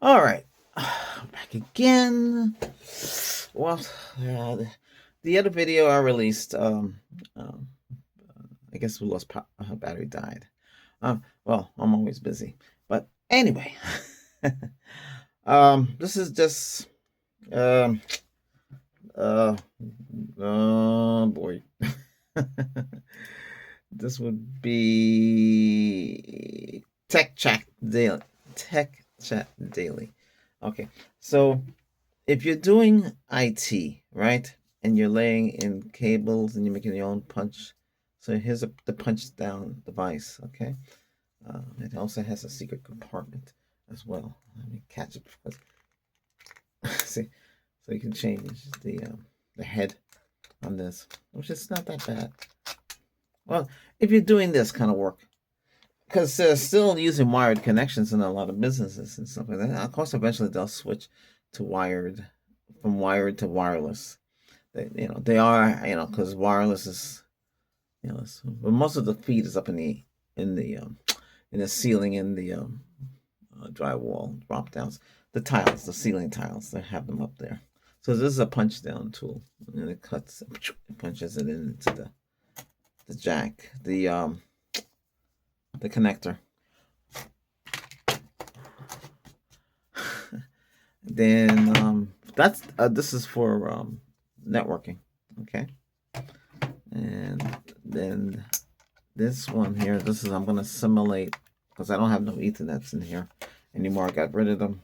All right, back again. Well, the other video I released, um, I guess we lost her battery died. Well, I'm always busy, but anyway, this is just, um, uh, boy, this would be Tech Chat Daily. Tech Chat Daily. Okay, so if you're doing IT, right, and you're laying in cables and you're making your own punch, so here's the punch down device, okay? It also has a secret compartment as well. Let me catch it because see, so you can change the head on this, which is not that bad. Well, if you're doing this kind of work, because they're still using wired connections in a lot of businesses and stuff like that. Of course, eventually they'll switch to wired, from wired to wireless. They are, because wireless is, but most of the feed is up in the in the ceiling, in the drywall drop downs, the tiles, the ceiling tiles. They have them up there. So this is a punch down tool, and it cuts, it punches it into the jack, the connector. Then that's this is for networking, okay. And then this one here, this is, I'm gonna simulate because I don't have no Ethernets in here anymore. I got rid of them.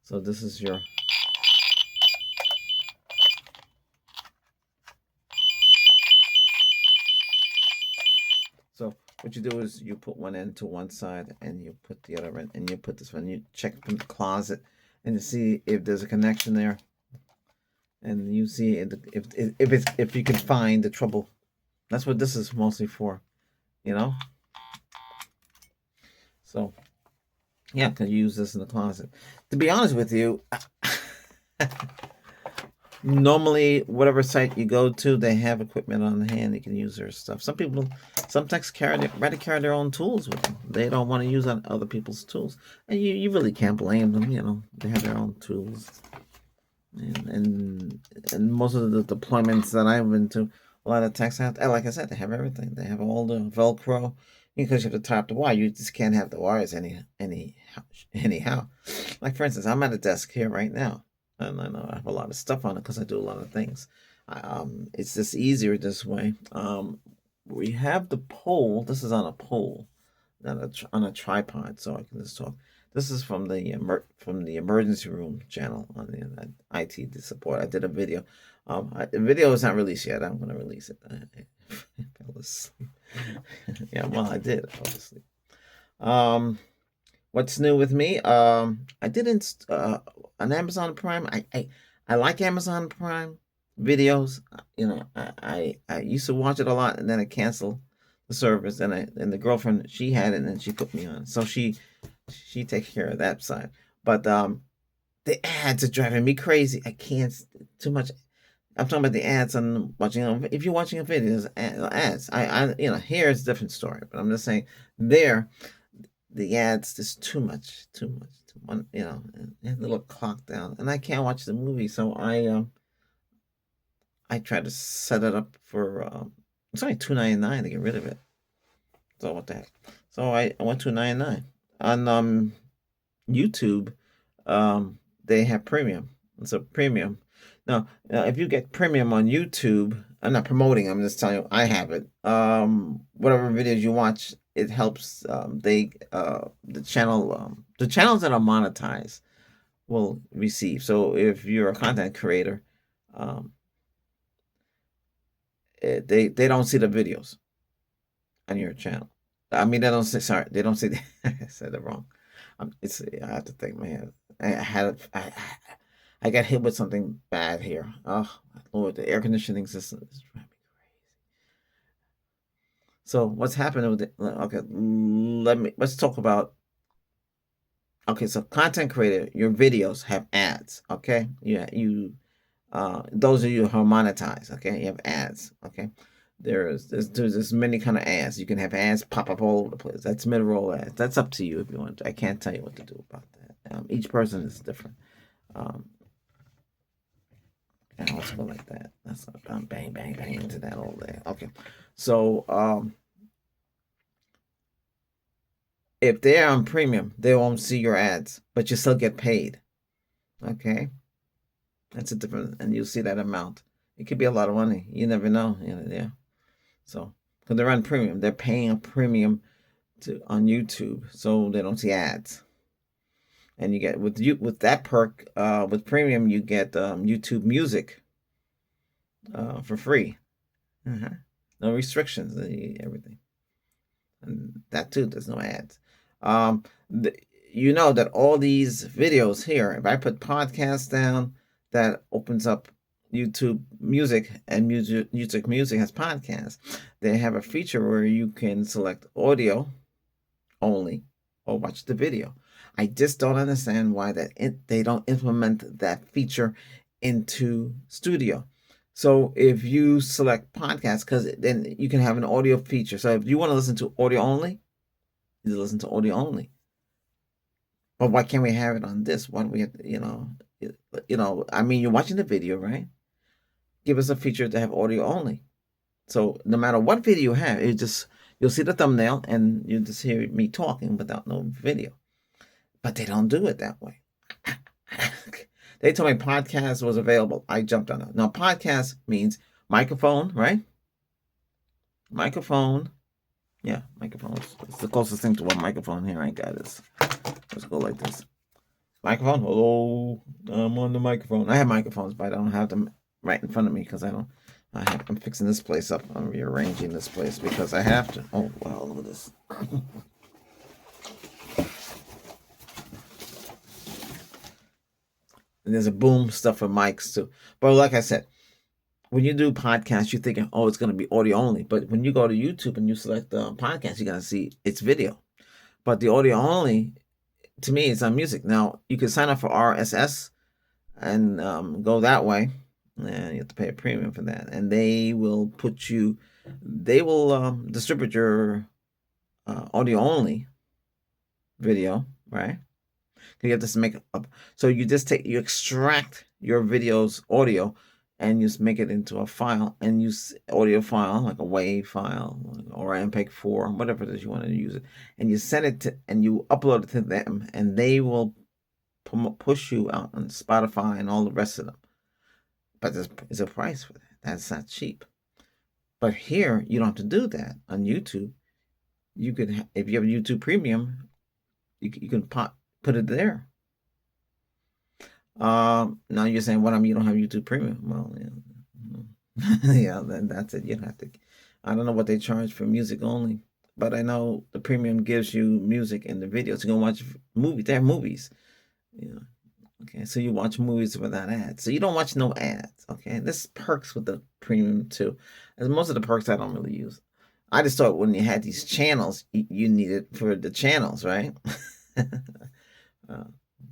So this is your so what you do is you put one end to one side and you put the other end, and you put this one, you check from the closet and you see if there's a connection there, and you see if you can find the trouble. That's what this is mostly for, you know. So yeah, can use this in the closet. To be honest with you, normally whatever site you go to, they have equipment on hand. You can use their stuff. Some people, some techs rather carry their own tools with them. They don't want to use on other people's tools, and you really can't blame them. They have their own tools, and most of the deployments that I've been to, a lot of techs have, like I said, they have everything. They have all the Velcro, because you have to tie up the wire. You just can't have the wires anyhow. Like for instance, I'm at a desk here right now, and I know I have a lot of stuff on it because I do a lot of things. It's just easier this way. We have the pole. This is on a pole, not on a tripod, so I can just talk. This is from the emergency room channel on the IT support. I did a video. The video is not released yet. I'm going to release it. I fell asleep. Yeah, well, I did. I fell asleep. What's new with me? I didn't on Amazon Prime. I like Amazon Prime videos. I used to watch it a lot, and then I canceled the service. And the girlfriend, she had it, and then she put me on. So she takes care of that side. But the ads are driving me crazy. I can't too much. I'm talking about the ads on watching. If you're watching a video, there's ads. Here it's a different story. But I'm just saying there, the ads, there's too much, too much. A little clock down, and I can't watch the movie. So I try to set it up for it's only $2.99 to get rid of it. So what the heck? So I went $2.99 on YouTube. They have premium. It's a premium. Now, if you get premium on YouTube, I'm not promoting. I'm just telling you, I have it. Whatever videos you watch, it helps. The channels that are monetized will receive. So if you're a content creator, um, they don't see the videos on your channel. I mean, they don't say, sorry, they don't see. I said it wrong. I have to think, man. I got hit with something bad here. Oh Lord, the air conditioning system is driving me crazy. So what's happening with it? Okay, let's talk about. Okay, so content creator, your videos have ads. Okay, yeah, those of you who are monetized. Okay, you have ads. Okay, there's many kind of ads. You can have ads pop up all over the place. That's mid-roll ads. That's up to you if you want to. I can't tell you what to do about that. Each person is different. Um, and let's go like that. That's bang, bang, bang into that all day. Okay. So if they're on premium, they won't see your ads, but you still get paid. Okay. That's a different, and you'll see that amount. It could be a lot of money. You never know. Yeah. So, because they're on premium, they're paying a premium on YouTube, so they don't see ads. And you get with that perk, with premium, you get YouTube Music for free. No restrictions, everything, and that too. There's no ads. Um, you know that all these videos here, if I put podcasts down, that opens up YouTube Music, and YouTube Music has podcasts. They have a feature where you can select audio only or watch the video. I just don't understand why they don't implement that feature into Studio. So if you select podcast, because then you can have an audio feature. So if you want to listen to audio only, you listen to audio only. But why can't we have it on this? Why don't we have, I mean, you're watching the video, right? Give us a feature to have audio only. So no matter what video you have, you'll see the thumbnail and you just hear me talking without no video. But they don't do it that way. They told me podcast was available. I jumped on it. Now, podcast means microphone, right? Microphone. Yeah, microphone. It's the closest thing to a microphone here I got is. Let's go like this. Microphone. Hello, I'm on the microphone. I have microphones, but I don't have them right in front of me because I'm fixing this place up. I'm rearranging this place because I have to. Oh, wow, look at this. And there's a boom stuff for mics too. But like I said, when you do podcasts, you're thinking, oh, it's going to be audio only. But when you go to YouTube and you select the podcast, you're going to see it's video. But the audio only, to me, is on music. Now, you can sign up for RSS and go that way. And you have to pay a premium for that. And they will distribute your audio only video, right? You have to make up. So you extract your video's audio and you make it into a file and use audio file, like a WAV file or MPEG-4, whatever it is you want to use it. And you send it to, and you upload it to them, and they will push you out on Spotify and all the rest of them. But there's a price for that. That's not cheap. But here, you don't have to do that on YouTube. You could, if you have YouTube Premium, you can put it there. Now you're saying, you don't have YouTube Premium? Well, yeah, yeah, then that's it. You have to. I don't know what they charge for music only, but I know the premium gives you music and the videos. You can watch movies. They're movies, Okay, so you watch movies without ads. So you don't watch no ads. Okay, this perks with the premium too. As most of the perks I don't really use. I just thought when you had these channels, you needed for the channels, right?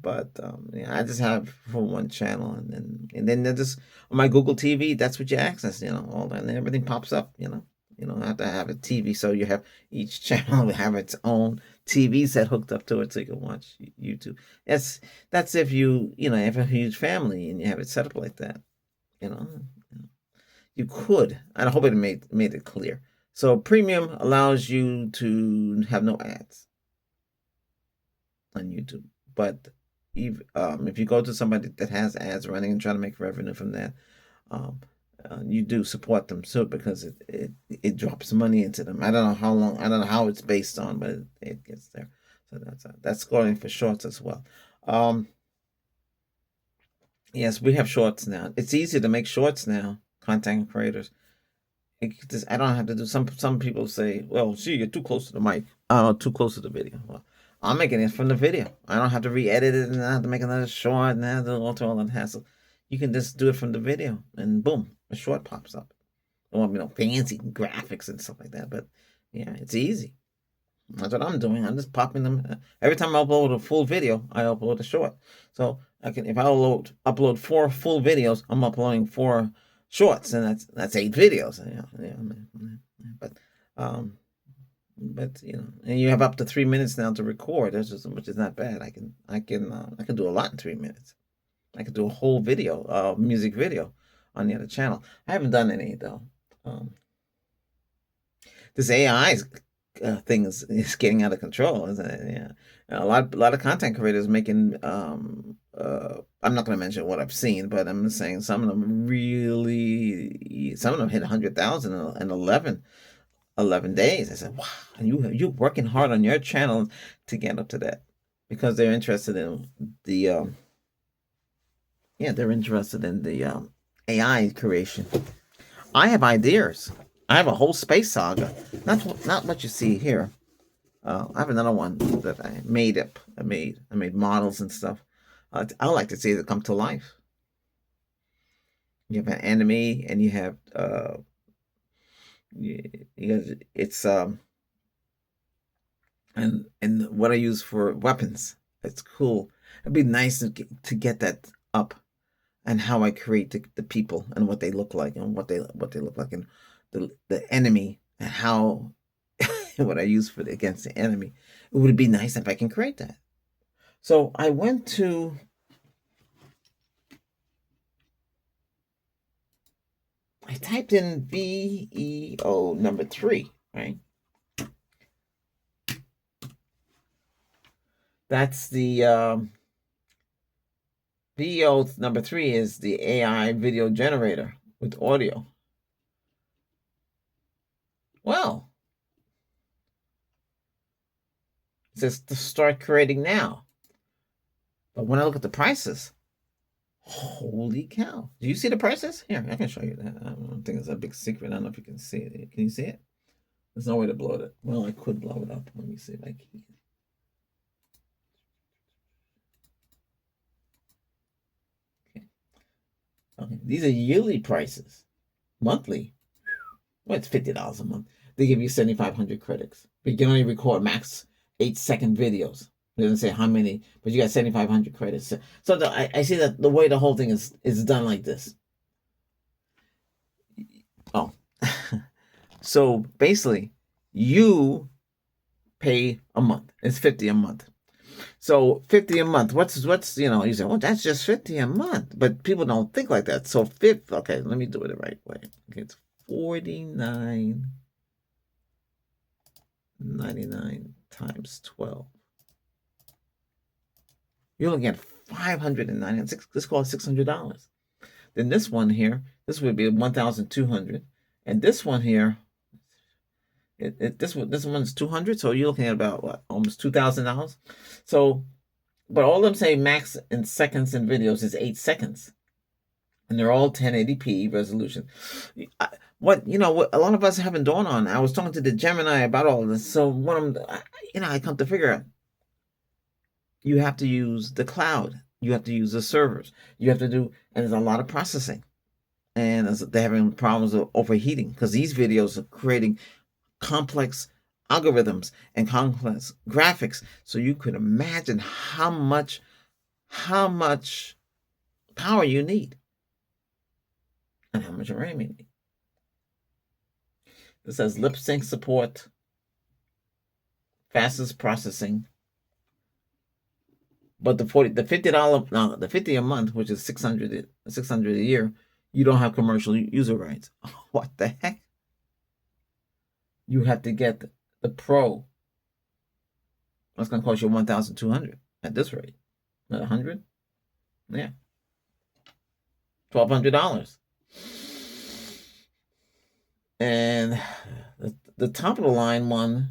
But yeah, I just have for one channel, and then they're just on my Google TV. That's what you access, all that, and everything pops up. You don't have to have a TV, so you have each channel will have its own TV set hooked up to it, so you can watch YouTube. That's if you have a huge family and you have it set up like that. You could. I hope it made it clear. So premium allows you to have no ads on YouTube, but if you go to somebody that has ads running and trying to make revenue from that, you do support them too, because it drops money into them. I don't know how long. I don't know how it's based on, but it gets there. So that's going for shorts as well. Yes, we have shorts now. It's easy to make shorts now. Content creators. I don't have to do. Some people say, "Well, gee, you're too close to the mic. Too close to the video." Well, I'm making it from the video. I don't have to re-edit it, and I have to make another short, and I have to alter all that hassle. You can just do it from the video, and boom, a short pops up. I don't want fancy graphics and stuff like that, but yeah, it's easy. That's what I'm doing. I'm just popping them. Every time I upload a full video, I upload a short. So if I upload 4 full videos, I'm uploading 4 shorts, and that's 8 videos. Yeah. But But and you have up to 3 minutes now to record. That's just, which is not bad. I can do a lot in 3 minutes. I could do a whole video, music video, on the other channel. I haven't done any though. Um, this AI thing is getting out of control, isn't it? Yeah, a lot of content creators making. I'm not going to mention what I've seen, but I'm saying some of them some of them hit 100,000 in 11 days. I said, wow, and you're working hard on your channel to get up to that, because they're interested in the they're interested in the AI creation. I have ideas. I have a whole space saga. Not what you see here. I have another one that I made up. I made models and stuff. I like to see it come to life. You have an enemy, and you have it's and what I use for weapons. It's cool. It'd be nice to get that up, and how I create the people and what they look like, and what they look like, and the enemy, and how what I use against the enemy. It would be nice if I can create that. So I typed in VEO number 3, right? That's the VEO number 3 is the AI video generator with audio. Well, it says to start creating now. But when I look at the prices, holy cow. Do you see the prices? Here, I can show you that. I don't think it's a big secret. I don't know if you can see it. Can you see it? There's no way to blow it. Well, I could blow it up. Let me see if I can. Okay. These are yearly prices. Monthly. Well, it's $50 a month. They give you 7,500 credits. But you can only record max 8-second videos. It doesn't say how many, but you got 7,500 credits. So I see that the way the whole thing is done like this. Oh. So basically, you pay a month. It's 50 a month. So 50 a month. What's you say, well, that's just 50 a month. But people don't think like that. So okay, let me do it the right way. Okay, it's $49.99 times 12. You're looking at $596. Let's call it $600. Then this one here, this would be 1,200, and this one here, this one's 200. So you're looking at about what, almost $2,000. So, but all of them say max in seconds in videos is 8 seconds, and they're all 1080p resolution. What a lot of us haven't dawned on. I was talking to the Gemini about all of this. So I come to figure out, you have to use the cloud. You have to use the servers. You have to do, and there's a lot of processing. And they're having problems of overheating, because these videos are creating complex algorithms and complex graphics. So you could imagine how much power you need, and how much RAM you need. It says lip sync support, fastest processing. But the $50, the 50 a month, which is 600 a year, you don't have commercial user rights. What the heck? You have to get the Pro. That's going to cost you 1,200 at this rate. Not 100? Yeah. $1,200. And the top of the line one,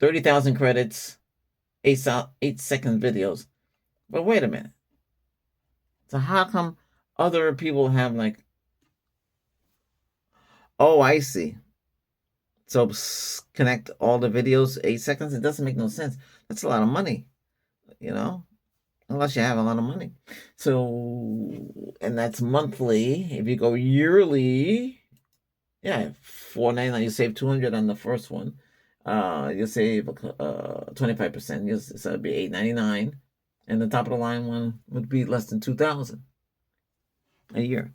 30,000 credits, 8-second videos. But wait a minute. So how come other people have oh, I see. So connect all the videos 8 seconds? It doesn't make no sense. That's a lot of money, unless you have a lot of money. So, and that's monthly. If you go yearly, yeah, $4.99, you save $200 on the first one. You'll save 25%. So it'd be $8.99, and the top of the line one would be less than $2,000 a year.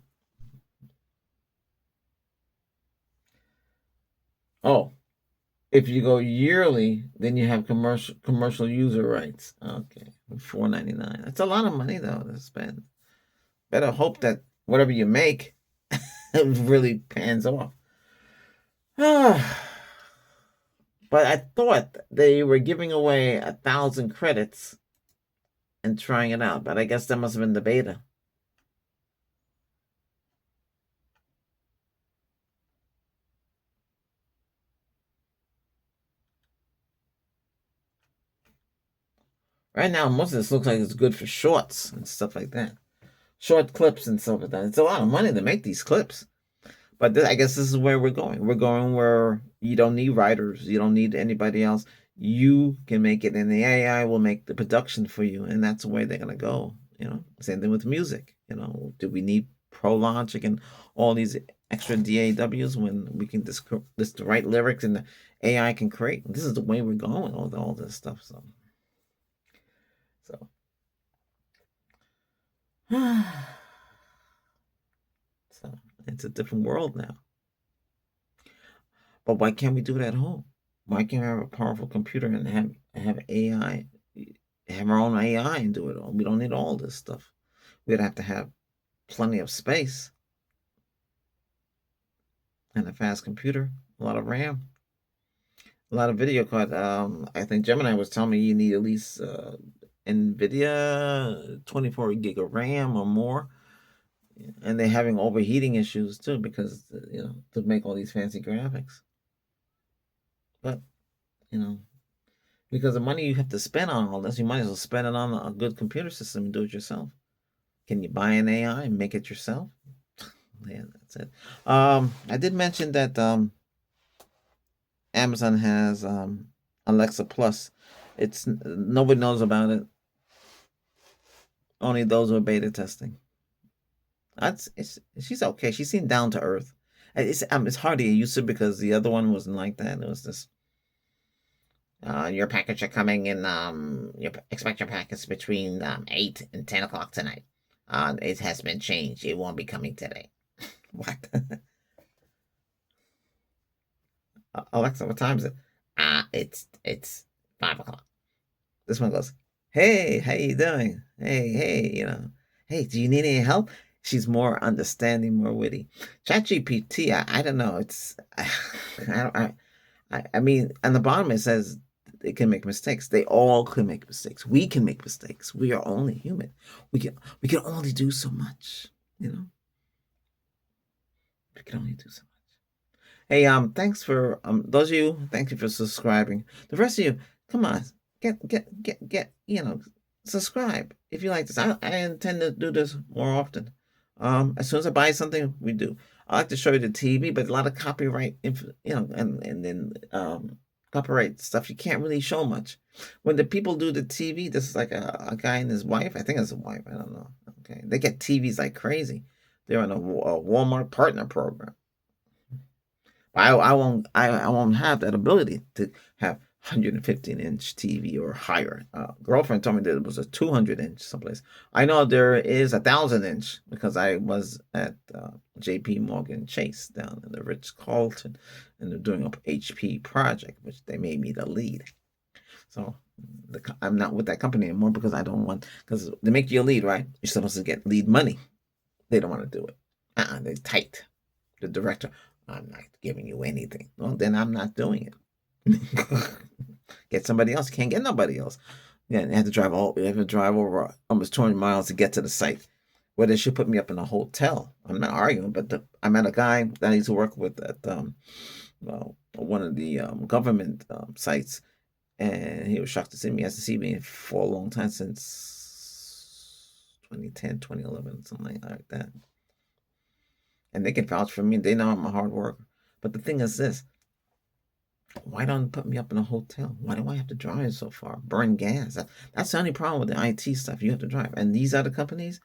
Oh, If you go yearly, then you have commercial user rights. Okay, $4.99. That's a lot of money though to spend. Better hope that whatever you make really pans off. But I thought they were giving away 1,000 credits and trying it out. But I guess that must have been the beta. Right now, most of this looks like it's good for shorts and stuff like that. Short clips and stuff like that. It's a lot of money to make these clips. But I guess this is where we're going. We're going where you don't need writers. You don't need anybody else. You can make it, and the AI will make the production for you. And that's the way they're going to go. Same thing with music. Do we need ProLogic and all these extra DAWs when we can just write lyrics and the AI can create? This is the way we're going, all this stuff. So. So it's a different world now. But why can't we do it at home? Why can't we have a powerful computer and have AI, have our own AI and do it all? We don't need all this stuff. We'd have to have plenty of space and a fast computer, a lot of RAM, a lot of video card. I think Gemini was telling me you need at least NVIDIA 24 gig of RAM or more. And they're having overheating issues too because, to make all these fancy graphics. But, because the money you have to spend on all this, you might as well spend it on a good computer system and do it yourself. Can you buy an AI and make it yourself? Yeah, that's it. I did mention that Amazon has Alexa Plus. It's nobody knows about it. Only those who are beta testing. She's okay. She seemed down to earth. It's hard to get used to because the other one wasn't like that. It was just your package are coming in. You expect your package between 8 and 10 o'clock tonight. It has been changed. It won't be coming today. What? Alexa, what time is it? It's 5 o'clock. This one goes, "Hey, how you doing? Hey, hey, do you need any help?" She's more understanding, more witty. ChatGPT, I don't know. It's I mean, on the bottom it says they can make mistakes. They all can make mistakes. We can make mistakes. We are only human. We can only do so much. We can only do so much. Hey, thanks for those of you. Thank you for subscribing. The rest of you, come on, get. Subscribe if you like this. I intend to do this more often. As soon as I buy something, we do. I like to show you the TV, but a lot of copyright, and then copyright stuff you can't really show much. When the people do the TV, this is like a guy and his wife. I think it's a wife. I don't know. Okay, they get TVs like crazy. They're on a Walmart partner program. I won't have that ability to have 115-inch TV or higher. Girlfriend told me that it was a 200-inch someplace. I know there is 1,000-inch because I was at J.P. Morgan Chase down in the Ritz-Carlton, and they're doing a HP project, which they made me the lead. So I'm not with that company anymore because I don't want, because they make you a lead, right? You're supposed to get lead money. They don't want to do it. They're tight. The director, "I'm not giving you anything." Well, then I'm not doing it. Get somebody else. Can't get nobody else. Yeah, you have to drive over almost 200 miles to get to the site. Where they should put me up in a hotel. I'm not arguing, but I met a guy that I used to work with at one of the government sites, and he was shocked to see me. He hasn't seen me for a long time, since 2010, 2011, something like that. And they can vouch for me. They know I'm a hard worker. But the thing is this: why don't put me up in a hotel? Why do I have to drive so far? Burn gas. That's the only problem with the IT stuff. You have to drive. And these other companies,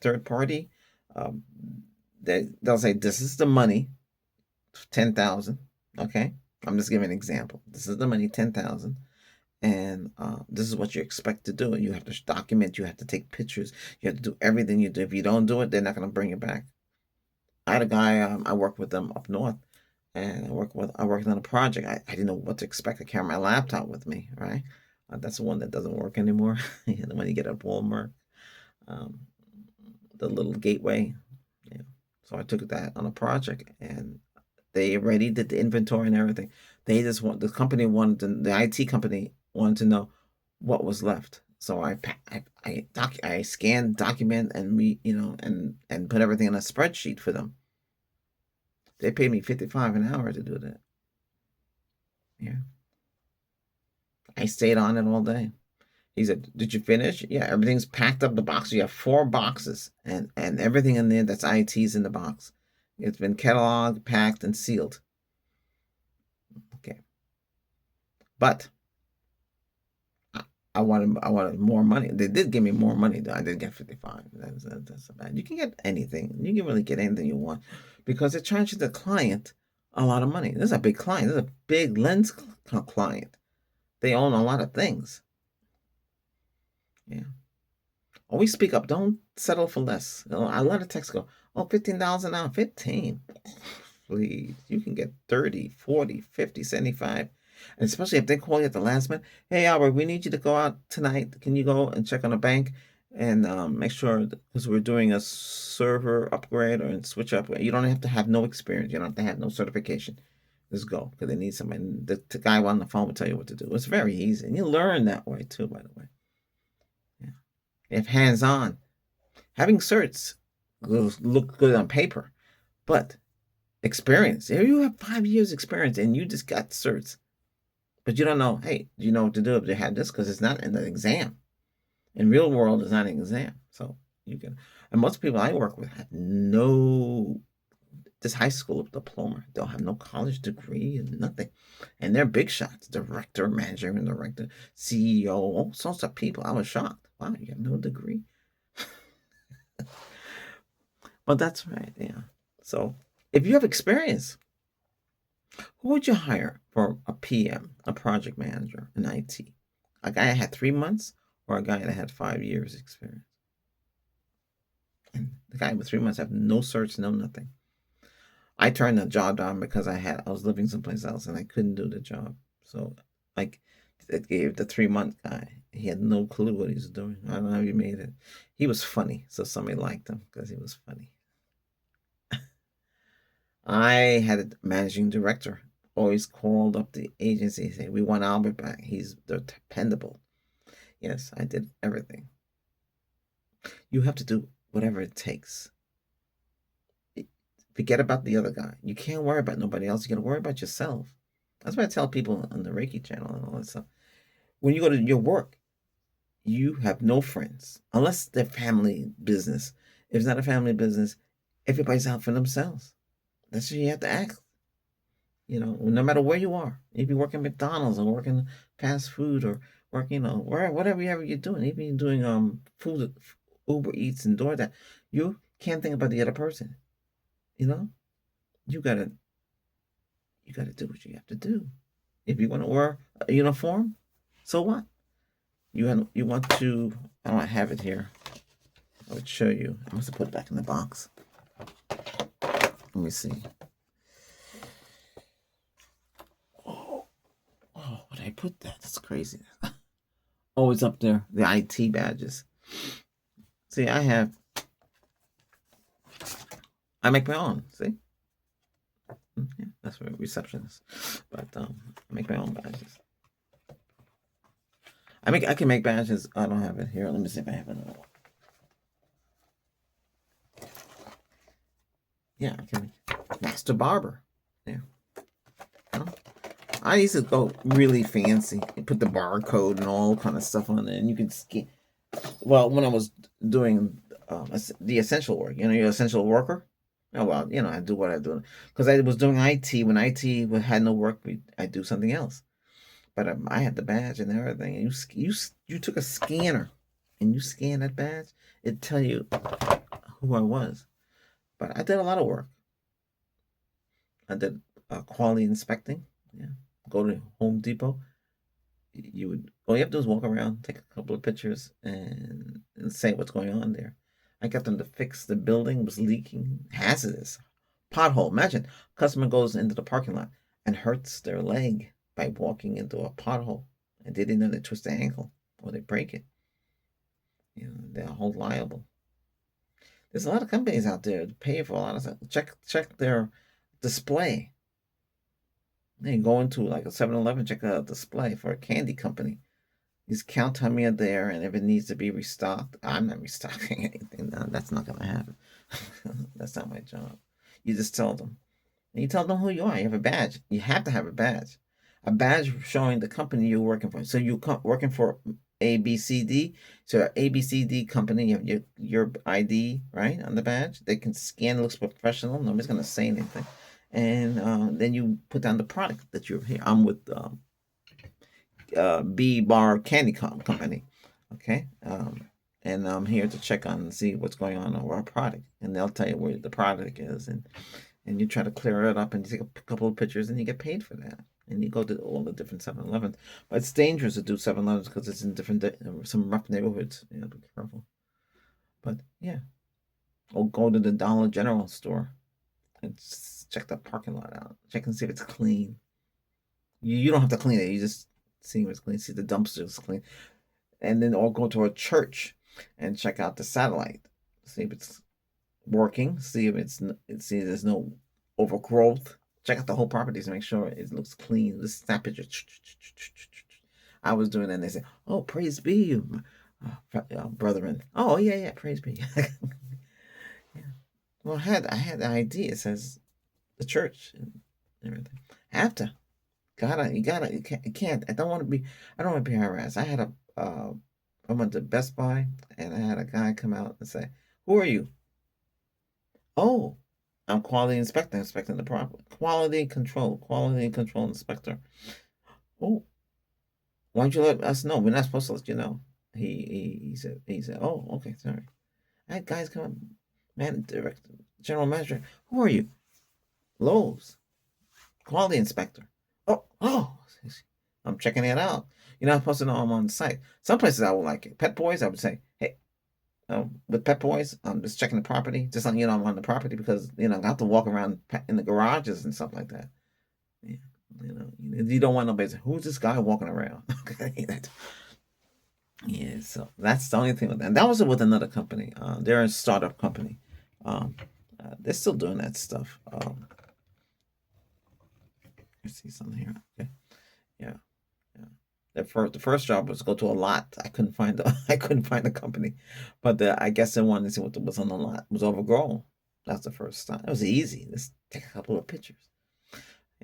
third party, um, they'll say, "This is the money, 10,000." Okay, I'm just giving an example. This is the money, 10,000, and this is what you expect to do. You have to document. You have to take pictures. You have to do everything you do. If you don't do it, they're not going to bring you back. I had a guy, I worked with them up north, and I worked on a project. I didn't know what to expect. I carry my laptop with me, right? That's the one that doesn't work anymore. When you get at Walmart, um, the little gateway. Yeah. So I took that on a project, and they already did the inventory and everything. They just want the company wanted to, the IT company wanted to know what was left. So I scanned, document, and and put everything in a spreadsheet for them. They paid me 55 an hour to do that. Yeah. I stayed on it all day. He said, "Did you finish?" Yeah, everything's packed up the box. You have 4 boxes, and everything in there that's IT's in the box. It's been cataloged, packed, and sealed. Okay, but I wanted more money. They did give me more money though. I did get 55. That's bad. You can get anything. You can really get anything you want because they're charging the client a lot of money. This is a big client. This is a big lens client. They own a lot of things. Yeah. Always speak up. Don't settle for less. A lot of texts go, oh, $15 an hour. 15. Please. You can get 30, 40, 50, 75. And especially if they call you at the last minute. Hey, Albert, we need you to go out tonight. Can you go and check on a bank and make sure, because we're doing a server upgrade or a switch upgrade. You don't have to have no experience. You don't have to have no certification. Just go because they need somebody. The guy on the phone will tell you what to do. It's very easy. And you learn that way too, by the way. Yeah. If hands-on, having certs look good on paper, but experience. If you have 5 years experience and you just got certs, but you don't know, hey, do you know what to do if you had this? Because it's not in the exam. In real world, it's not an exam. So you can, and most people I work with have no, just high school diploma. They'll have no college degree and nothing. And they're big shots, director, managing director, CEO, all sorts of people. I was shocked. Wow, you have no degree. But that's right, yeah. So if you have experience, who would you hire for a PM, a project manager in IT? A guy that had 3 months or a guy that had 5 years experience? And the guy with 3 months have no certs, no nothing. I turned the job down because I was living someplace else and I couldn't do the job. So like it gave the 3 month guy. He had no clue what he was doing. I don't know how he made it. He was funny, so somebody liked him because he was funny. I had a managing director always called up the agency saying, "We want Albert back. He's dependable." Yes, I did everything. You have to do whatever it takes. Forget about the other guy. You can't worry about nobody else. You got to worry about yourself. That's what I tell people on the Reiki channel and all that stuff. When you go to your work, you have no friends unless they're family business. If it's not a family business, everybody's out for themselves. That's what you have to act. No matter where you are, if you work at McDonald's or working fast food or working, whatever you're doing, even you're doing food, Uber Eats and DoorDash, you can't think about the other person. You know, you gotta do what you have to do. If you want to wear a uniform, so what? You want to? I don't have it here. I would show you. I must have put it back in the box. Let me see. Oh, where did I put that? That's crazy. Oh, it's up there. The IT badges. See, I make my own. See? Yeah, that's where receptionist. But I make my own badges. I can make badges. I don't have it here. Let me see if I have another one. Yeah, I can make Master Barber. Yeah. I used to go really fancy. You put the barcode and all kind of stuff on there, and you can scan. Well, when I was doing the essential work, your essential worker. Oh well, I do what I do because I was doing IT. When IT had no work, I do something else. But I had the badge and everything. And you took a scanner, and you scan that badge. It'd tell you who I was. But I did a lot of work. I did quality inspecting. Yeah, go to Home Depot. All you have to do is walk around, take a couple of pictures, and say what's going on there. I got them to fix the building was leaking, hazardous, Pothole. Imagine customer goes into the parking lot and hurts their leg by walking into a pothole, and they didn't know they twist their ankle or they break it. They're hold liable. There's a lot of companies out there that pay for a lot of stuff. Check their display. Then you go into like a 7-Eleven, check out a display for a candy company. Just count how many are there, and if it needs to be restocked, I'm not restocking anything. No, that's not going to happen. That's not my job. You just tell them. And you tell them who you are. You have a badge. You have to have a badge. A badge showing the company you're working for. So you're working for ABCD. So ABCD company, you have your ID, right, on the badge. They can scan, it looks professional. Nobody's going to say anything. And then you put down the product that you're here. I'm with B Bar Candy Company. Okay. And I'm here to check on and see what's going on with our product. And they'll tell you where the product is. And you try to clear it up and you take a couple of pictures and you get paid for that. And you go to all the different 7-Elevens. But it's dangerous to do 7-Elevens because it's in different, some rough neighborhoods. Be careful. But yeah. Or go to the Dollar General store and check the parking lot out. Check and see if it's clean. You don't have to clean it. You just see if it's clean. See the dumpsters clean. And then or go to a church and check out the satellite. See if it's working. See if see if there's no overgrowth. Check out the whole property to make sure it looks clean. Just snap picture. I was doing that and they said, "Oh, praise be you, brethren." Oh yeah, praise be. Yeah. Well, I had the idea. It says the church and everything. After, you can't. I don't want to be harassed. I went to Best Buy and I had a guy come out and say, "Who are you?" Oh, I'm quality inspector, inspecting the property. Quality control inspector. Oh, why don't you let us know? We're not supposed to let you know. He said, "Oh, okay, sorry." I had guys come, director, general manager. Who are you? Lowe's, quality inspector. Oh, I'm checking it out. You're not supposed to know I'm on site. Some places I would like it. Pet Boys, I would say, "Hey, with Pet Boys, I'm just checking the property, just letting you know I'm on the property because I have to walk around in the garages and stuff like that. Yeah, you don't want nobody to say, who's this guy walking around?" Okay, yeah. So that's the only thing with that. And that was with another company. They're a startup company. They're still doing that stuff. Let's see something here. Okay, yeah. The first job was go to a lot. I couldn't find the company, but I guess they wanted to see what was on the lot. It was overgrown. That's the first time. It was easy. Just take a couple of pictures.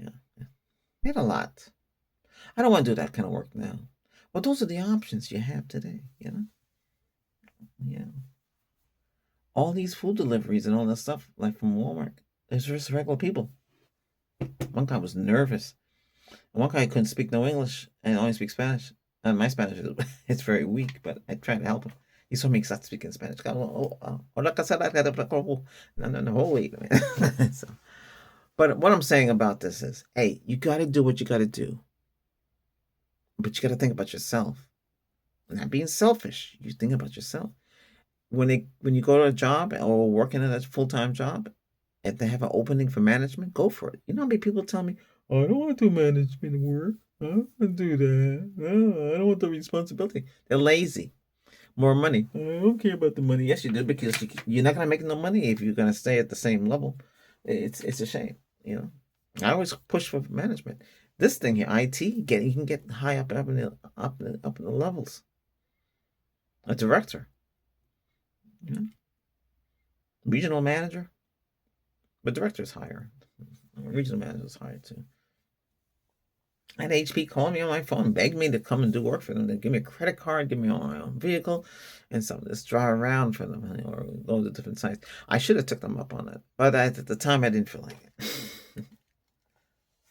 Yeah, made a lot. I don't want to do that kind of work now. But those are the options you have today. Yeah. All these food deliveries and all that stuff, like from Walmart, it's just regular people. One guy was nervous. And one guy couldn't speak no English and only speak Spanish. And my Spanish is very weak, but I tried to help him. He saw me start speaking Spanish. No, wait a minute. So, but what I'm saying about this is, hey, you got to do what you got to do. But you got to think about yourself. Not being selfish. You think about yourself. When you go to a job or working at a full-time job, if they have an opening for management, go for it. You know how many people tell me, "Oh, I don't want to do management work. I don't want to do that. I don't want the responsibility." They're lazy. More money. I don't care about the money. Yes, you do, because you're not gonna make no money if you're gonna stay at the same level. It's a shame. I always push for management. This thing here, IT, you can get high up in the levels. A director, regional manager, but director is higher. Regional manager is higher too. I had HP call me on my phone, beg me to come and do work for them. They give me a credit card, give me my own vehicle, and so just drive around for them or go to different sites. I should have took them up on it, but at the time I didn't feel like it.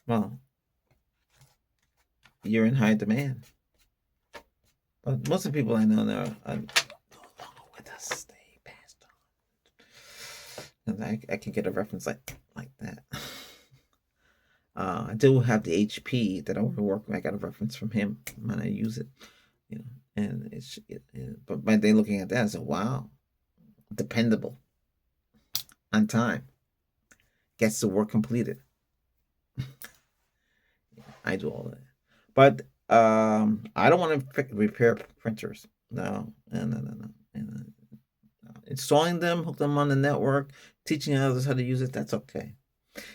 Well, you're in high demand, but most of the people I know now are no longer with us. They passed on, and I can get a reference like that. I do have the HP that I work with. I got a reference from him when I use it, and but by they looking at that, I said, "Wow, dependable, on time, gets the work completed. I do all that. But I don't want to repair printers. No, no, no, no, no. No. Installing them, hook them on the network, teaching others how to use it, that's okay.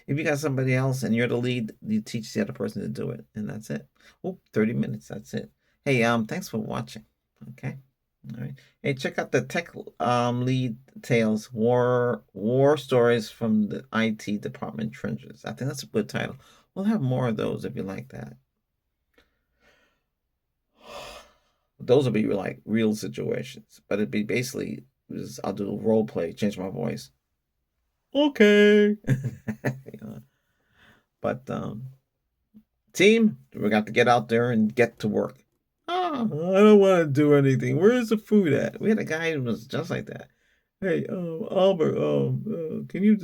If you got somebody else and you're the lead, you teach the other person to do it, and that's it. Oh, 30 minutes, that's it. Hey, thanks for watching. Okay. All right. Hey, check out the Tech Lead Tales War Stories from the IT Department Trenches. I think that's a good title. We'll have more of those if you like that. Those will be like real situations, but it'd be basically I'll do a role play, change my voice. Okay. You know, but team, we got to get out there and get to work. Oh, I don't want to do anything. Where's the food at? We had a guy who was just like that. Hey, Albert, can you?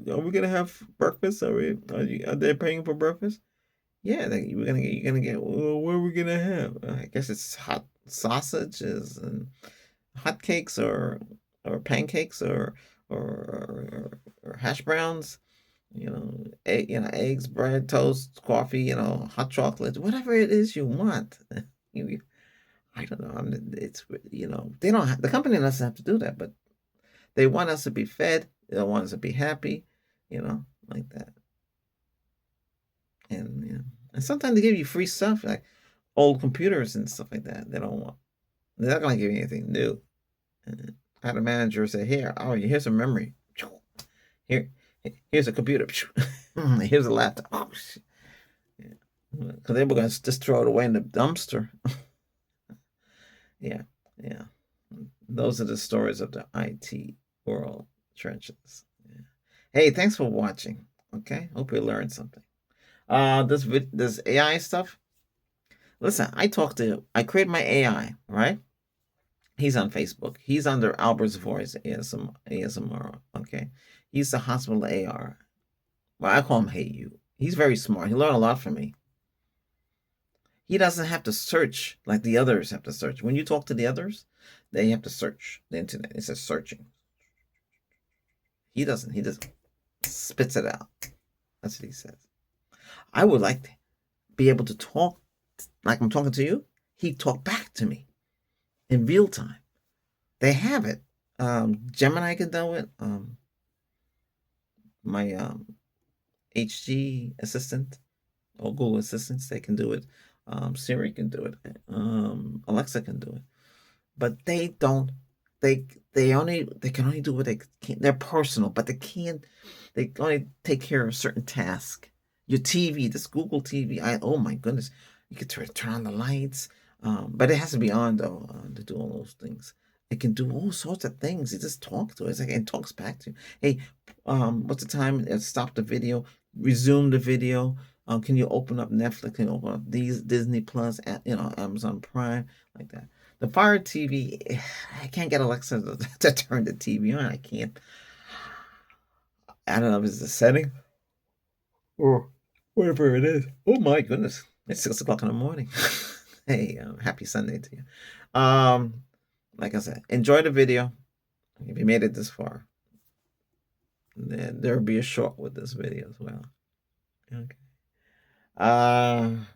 Are we gonna have breakfast? Are they paying for breakfast? Yeah, you're gonna get. Well, what are we gonna have? I guess it's hot sausages and hot cakes or pancakes or hash browns. Eggs, bread, toast, coffee. Hot chocolate, whatever it is you want. You, I don't know. It's they don't have, the company doesn't have to do that, but they want us to be fed. They want us to be happy. Like that. And sometimes they give you free stuff like old computers and stuff like that. They don't want. They're not gonna give you anything new. And I had a manager say, "Here, here's a memory. Here's a computer. Here's a laptop." Because they were gonna just throw it away in the dumpster. Yeah, yeah. Those are the stories of the IT world trenches. Yeah. Hey, thanks for watching. Okay, hope you learned something. This AI stuff. Listen, I create my AI, right? He's on Facebook. He's under Albert's Voice ASMR. Okay, he's the hospital AR. Well, I call him Hey You. He's very smart. He learned a lot from me. He doesn't have to search like the others have to search. When you talk to the others, they have to search the internet. It says searching. He doesn't. He just spits it out. That's what he says. I would like to be able to talk like I'm talking to you. He talk back to me in real time. They have it. Gemini can do it. My HG assistant or Google assistants, they can do it. Siri can do it. Alexa can do it. But they don't. They can only do what they can. They're personal, but they can't. They only take care of a certain task. Your TV, this Google TV. Oh my goodness, you can turn on the lights. But it has to be on though to do all those things. It can do all sorts of things. You just talk to it. It's like it talks back to you. Hey, what's the time? Stop the video. Resume the video. Can you open up Netflix? Can you open up these Disney Plus? Amazon Prime, like that. The Fire TV, I can't get Alexa to turn the TV on. I can't. I don't know if it's a setting or whatever it is. Oh my goodness, it's 6 o'clock in the morning. Hey, happy Sunday to you. Like I said, enjoy the video. If you made it this far, then there'll be a short with this video as well. Okay. And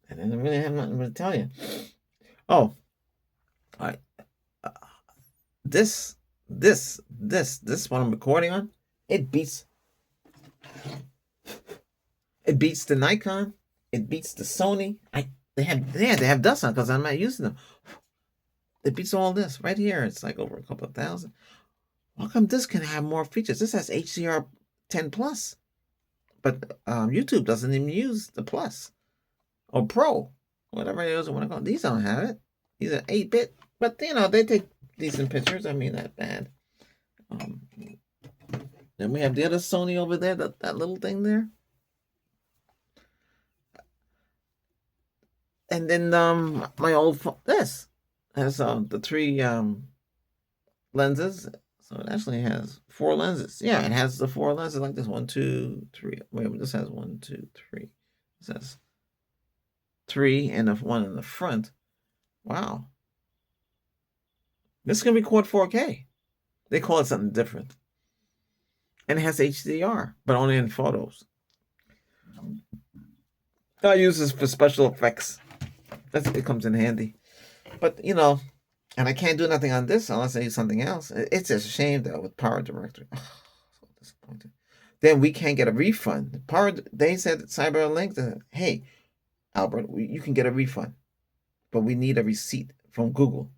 then I really have nothing to tell you. Oh, all right. This what I'm recording on, it beats the Nikon, it beats the Sony. They have dust on because I'm not using them. It beats all this right here. It's like over a couple of thousand. How come this can have more features? This has HDR 10 plus, but YouTube doesn't even use the plus or Pro, whatever it is. These don't have it. These are 8-bit, but they take decent pictures. I mean, not bad. Then we have the other Sony over there, that little thing there. And then my old phone, this has the 3 lenses. So it actually has 4 lenses. Yeah, it has the 4 lenses like this. 1, 2, 3. Wait, this has 1, 2, 3. This has 3 and the one in the front. Wow. This can record 4K. They call it something different. and it has HDR, but only in photos. I use this for special effects. It comes in handy. But and I can't do nothing on this unless I use something else. It's a shame though with Power Director. So disappointed. Then we can't get a refund. They said CyberLink that, hey, Albert, you can get a refund, but we need a receipt from Google.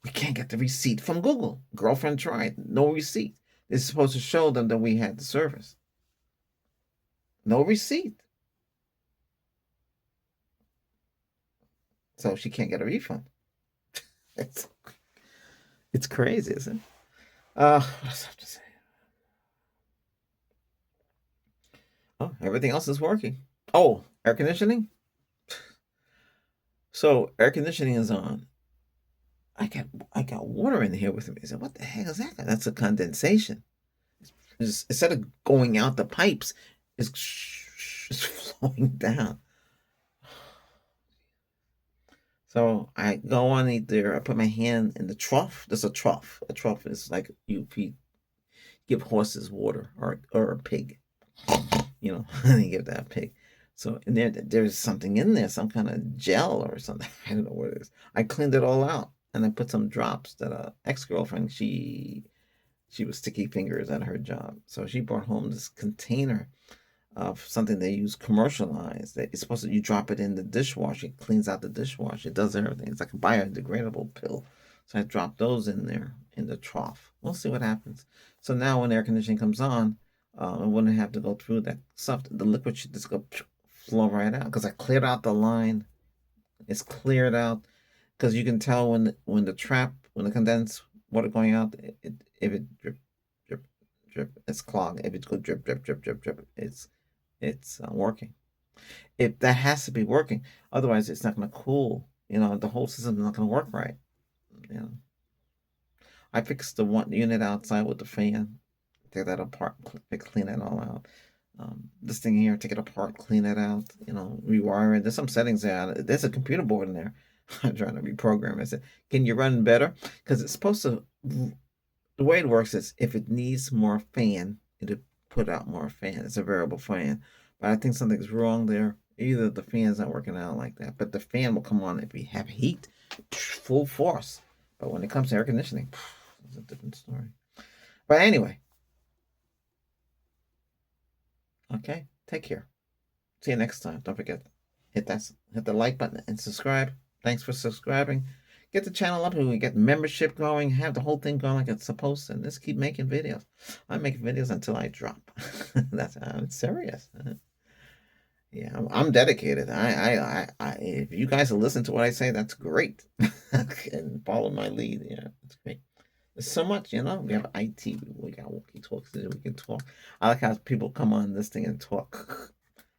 We can't get the receipt from Google. Girlfriend tried. No receipt. It's supposed to show them that we had the service. No receipt. So she can't get a refund. It's it's crazy, isn't it? What else I have to say? Oh, everything else is working. Oh, air conditioning. So air conditioning is on. I got water in here with me. I said, what the heck is that? That's a condensation. Instead of going out the pipes, it's flowing down. So I go on either I put my hand in the trough. There's a trough. A trough is like you give horses water or a pig. And you give that pig. So in there's something in there, some kind of gel or something. I don't know what it is. I cleaned it all out and I put some drops that a ex-girlfriend, she was sticky fingers at her job. So she brought home this container of something they use commercialized. It's supposed to, you drop it in the dishwasher, it cleans out the dishwasher, it does everything. It's like a biodegradable pill. So I dropped those in there in the trough. We'll see what happens. So now when air conditioning comes on, I wouldn't have to go through that stuff. The liquid should just go flow right out because I cleared out the line. It's cleared out because you can tell when the condensed water going out, if it drip drip drip, it's clogged. If it's go drip drip drip drip drip, it's working. If that has to be working, otherwise it's not going to cool. The whole system's not going to work right. You know, I fixed the one unit outside with the fan. Take that apart, clean it all out. This thing here, take it apart, clean it out. Rewire it. There's some settings there. There's a computer board in there. I'm trying to reprogram it. I said, can you run better? Because it's supposed to. The way it works is if it needs more fan, it'll put out more fan. It's a variable fan. But I think something's wrong there. Either the fan's not working out like that, but the fan will come on if we have heat, full force. But when it comes to air conditioning, it's a different story. But anyway, okay, take care. See you next time. Don't forget, hit the like button and subscribe. Thanks for subscribing. Get the channel up and we get membership going, have the whole thing going like it's supposed to, and just keep making videos. I make videos until I drop. I'm serious. Yeah, I'm dedicated. If you guys listen to what I say, that's great. And follow my lead. Yeah, it's great. There's so much, we have IT, we got walkie talkies, we can talk. I like how people come on this thing and talk.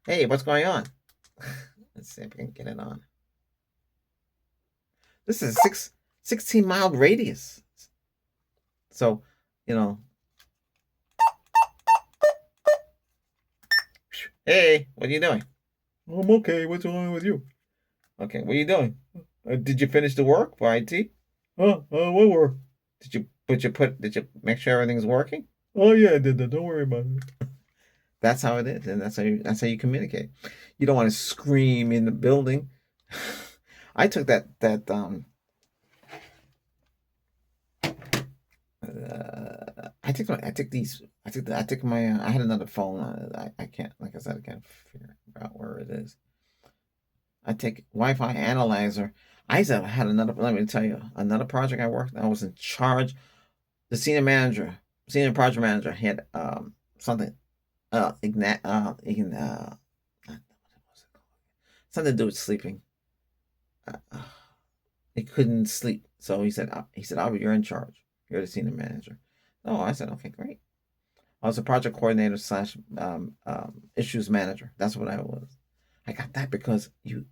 Hey, what's going on? Let's see if we can get it on. This is 16-mile radius. So, hey, what are you doing? I'm okay. What's wrong with you? Okay, what are you doing? Did you finish the work for IT? What work? Did you make sure everything's working? Oh yeah, I did that. Don't worry about it. That's how it is, and that's how you communicate. You don't want to scream in the building. I took that I took my I had another phone. I can't, like I said, I can't figure out where it is. I take Wi-Fi analyzer. I had another. Let me tell you, another project I worked. I was in charge. The senior project manager had something ignat something to do with sleeping. He couldn't sleep, so he said, Albert, you're in charge. You're the senior manager. Oh, I said, okay, great. I was a project coordinator slash issues manager. That's what I was. I got that because you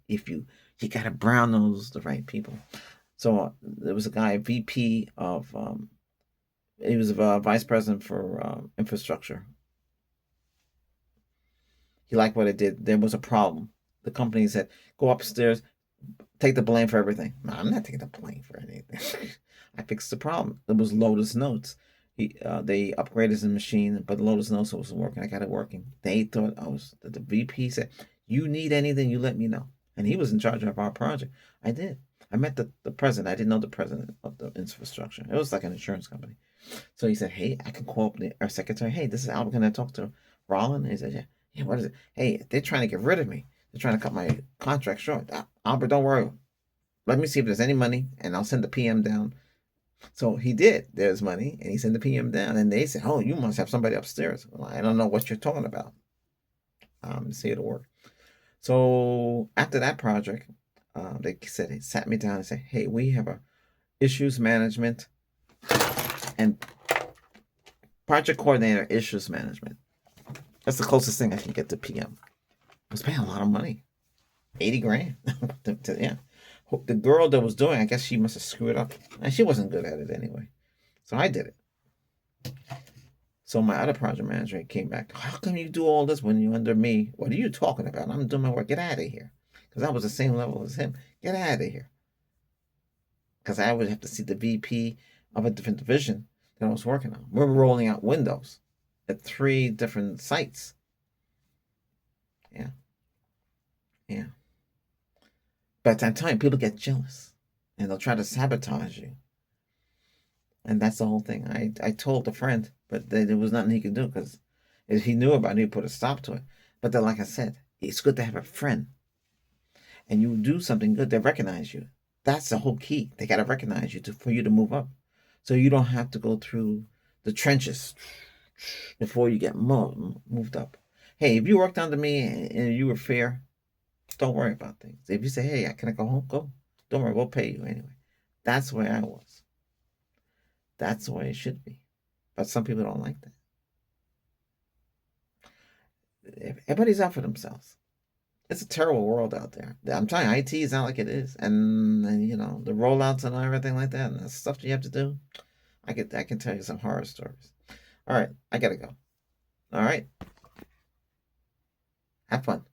gotta brown nose the right people. So there was a guy, VP of he was a vice president for infrastructure. He liked what I did. There was a problem. The company said, go upstairs, take the blame for everything. No, I'm not taking the blame for anything. I fixed the problem. It was Lotus Notes. They upgraded his machine, but Lotus Notes wasn't working. I got it working. They thought I was the VP said, "You need anything, you let me know." And he was in charge of our project. I did. I met the president. I didn't know the president of the infrastructure. It was like an insurance company. So he said, "Hey, I can call up our secretary. Hey, this is Albert. Can I talk to Rollin?" And he said, "Yeah, yeah. What is it? Hey, they're trying to get rid of me. They're trying to cut my contract short. Albert, don't worry. Let me see if there's any money, and I'll send the PM down." So he did. There's money, and he sent the PM down, and they said, "Oh, you must have somebody upstairs." Well, I don't know what you're talking about. See it'll work. So after that project, they sat me down and said, "Hey, we have a issues management and project coordinator issues management. That's the closest thing I can get to PM." I was paying a lot of money, 80 grand. Yeah. The girl that was doing, I guess she must have screwed up, and she wasn't good at it anyway. So I did it. So my other project manager came back. "How come you do all this when you're under me? What are you talking about? I'm doing my work. Get out of here." Because I was the same level as him. "Get out of here." Because I would have to see the VP of a different division that I was working on. We're rolling out Windows at 3 different sites. Yeah. Yeah. But at that time, people get jealous and they'll try to sabotage you. And that's the whole thing. I told a friend, but there was nothing he could do because if he knew about it, he'd put a stop to it. But then, like I said, it's good to have a friend. And you do something good, they recognize you. That's the whole key. They got to recognize you for you to move up. So you don't have to go through the trenches before you get moved up. Hey, if you worked under me and you were fair, don't worry about things. If you say, "Hey, can I go home?" Go. Don't worry, we'll pay you anyway. That's the way I was. That's the way it should be. But some people don't like that. Everybody's out for themselves. It's a terrible world out there. I'm telling you, IT is not like it is. And you know, the rollouts and everything like that and the stuff you have to do. I can tell you some horror stories. All right, I gotta go. All right. Have fun.